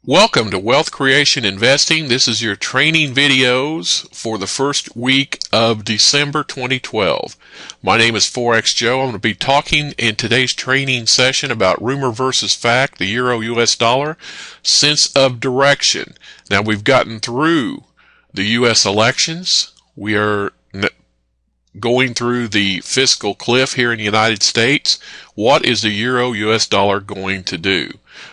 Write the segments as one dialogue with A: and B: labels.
A: Welcome to Wealth Creation Investing. This is your training videos for the first week of December 2012. My name is Forex Joe. I'm going to be talking in today's training session about rumor versus fact, the euro US dollar, sense of direction. Now we've gotten through the US elections. We are going through the fiscal cliff here in the United States. What is the euro US dollar going to do?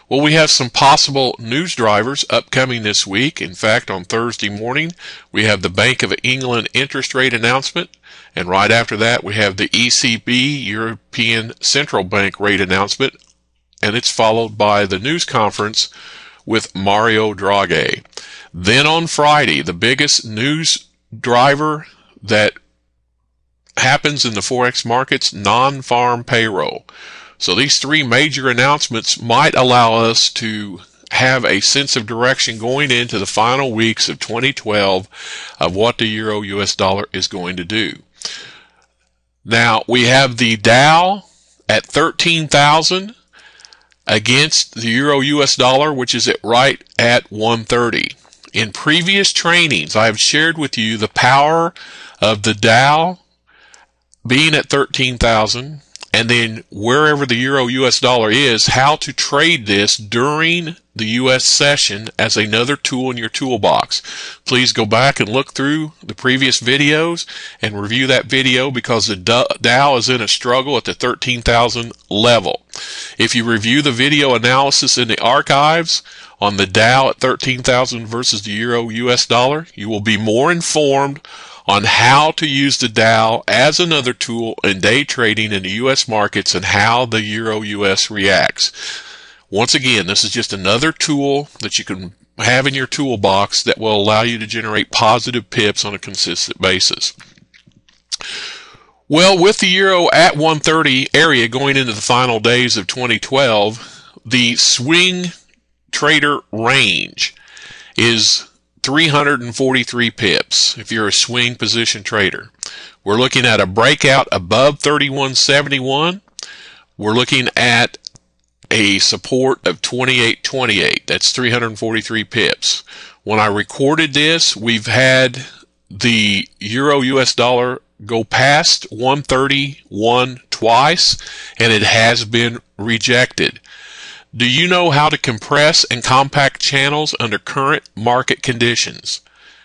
A: Well, we have some possible news drivers upcoming this week. In fact, on Thursday morning, we have the Bank of England interest rate announcement. And right after that, we have the ECB, European Central Bank rate announcement. And it's followed by the news conference with Mario Draghi. Then on Friday, the biggest news driver that happens in the Forex markets, non-farm payroll. So these three major announcements might allow us to have a sense of direction going into the final weeks of 2012 of what the euro US dollar is going to do. Now we have the Dow at 13,000 against the euro US dollar, which is right at 130. In previous trainings, I have shared with you the power of the Dow being at 13,000, and then wherever the euro US dollar is, how to trade this during the US session as another tool in your toolbox. Please go back and look through the previous videos and review that video, because the Dow is in a struggle at the 13,000 level. If you review the video analysis in the archives on the Dow at 13,000 versus the euro US dollar, you will be more informed on how to use the Dow as another tool in day trading in the U.S. markets and how the euro US reacts. Once again, this is just another tool that you can have in your toolbox that will allow you to generate positive pips on a consistent basis. Well, with the euro at 130 area going into the final days of 2012, the swing trader range is 343 pips if you're a swing position trader. We're looking at a breakout above 31.71. We're looking at a support of 28.28. That's 343 pips. When I recorded this, we've had the euro US dollar go past 131 twice, and it has been rejected. Do you know how to compress and compact channels under current market conditions?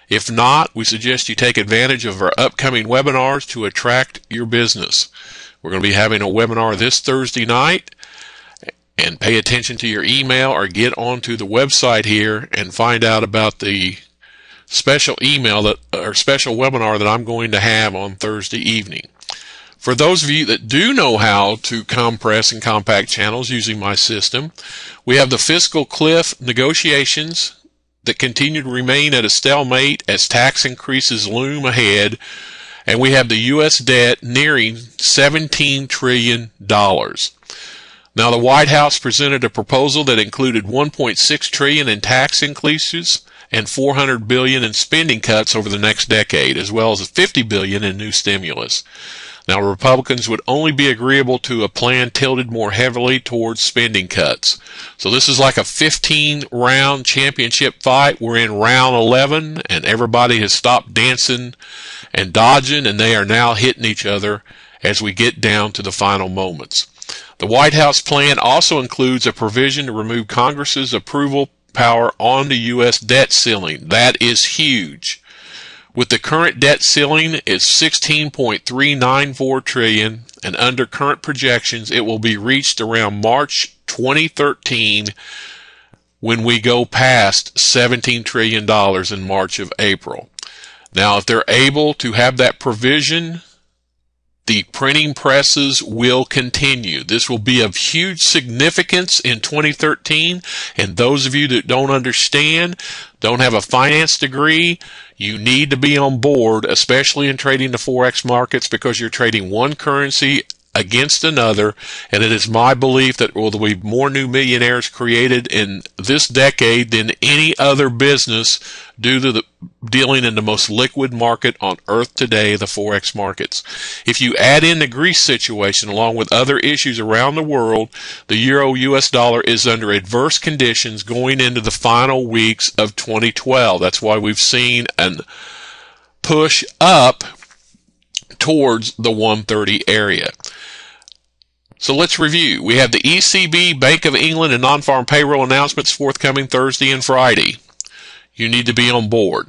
A: If not, we suggest you take advantage of our upcoming webinars to attract your business. We're going to be having a webinar this Thursday night, and pay attention to your email or get onto the website here and find out about the special email or special webinar that I'm going to have on Thursday evening. For those of you that do know how to compress and compact channels using my system, we have the fiscal cliff negotiations that continue to remain at a stalemate as tax increases loom ahead, and we have the U.S. debt nearing $17 trillion. Now, the White House presented a proposal that included $1.6 trillion in tax increases and $400 billion in spending cuts over the next decade, as well as $50 billion in new stimulus. Now, Republicans would only be agreeable to a plan tilted more heavily towards spending cuts. So this is like a 15-round championship fight. We're in round 11, and everybody has stopped dancing and dodging, and they are now hitting each other as we get down to the final moments. The White House plan also includes a provision to remove Congress's approval power on the U.S. debt ceiling. That is huge. With the current debt ceiling, it's $16.394 trillion, and under current projections, it will be reached around March 2013 when we go past $17 trillion in March of April. Now, if they're able to have that provision, the printing presses will continue. This will be of huge significance in 2013, and those of you that don't understand, don't have a finance degree, you need to be on board, especially in trading the Forex markets, because you're trading one currency against another, and it is my belief that there will be more new millionaires created in this decade than any other business due to the dealing in the most liquid market on earth today, the Forex markets. If you add in the Greece situation along with other issues around the world, the euro-US dollar is under adverse conditions going into the final weeks of 2012. That's why we've seen an push up towards the 130 area. So let's review. We have the ECB, Bank of England, and non-farm payroll announcements forthcoming Thursday and Friday. You need to be on board.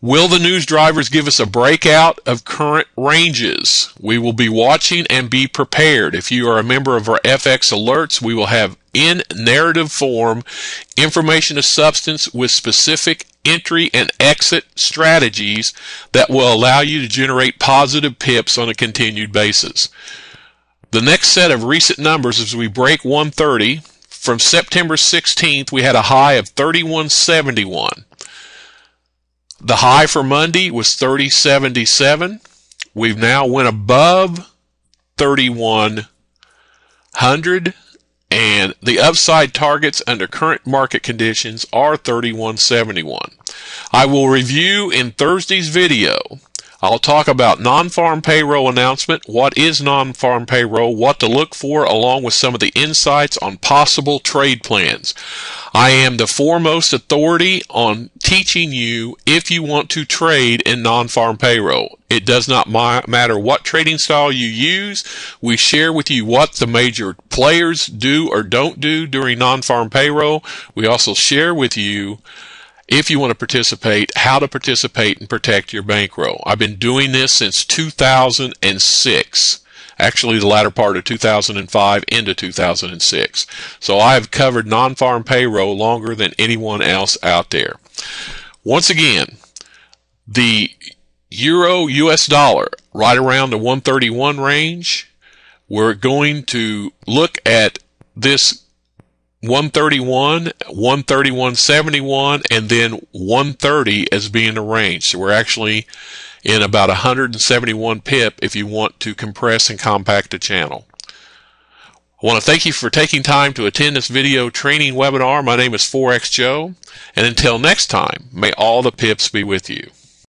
A: Will the news drivers give us a breakout of current ranges? We will be watching and be prepared. If you are a member of our FX alerts, we will have in narrative form information of substance with specific entry and exit strategies that will allow you to generate positive pips on a continued basis. The next set of recent numbers as we break 130, from September 16th, we had a high of 3171. The high for Monday was 3077. We've now went above 3100, and the upside targets under current market conditions are 3171. I will review in Thursday's video. I'll talk about non-farm payroll announcement, what is non-farm payroll, what to look for, along with some of the insights on possible trade plans. I am the foremost authority on teaching you if you want to trade in non-farm payroll. It does not matter what trading style you use. We share with you what the major players do or don't do during non-farm payroll. We also share with you, if you want to participate, how to participate and protect your bankroll. I've been doing this since 2006. Actually, the latter part of 2005 into 2006. So I've covered non-farm payroll longer than anyone else out there. Once again, the euro-US dollar right around the 131 range. We're going to look at this 131, 131.71, and then 130 as being the range. So we're actually in about 171 pip if you want to compress and compact the channel. I want to thank you for taking time to attend this video training webinar. My name is Forex Joe, and until next time, may all the pips be with you.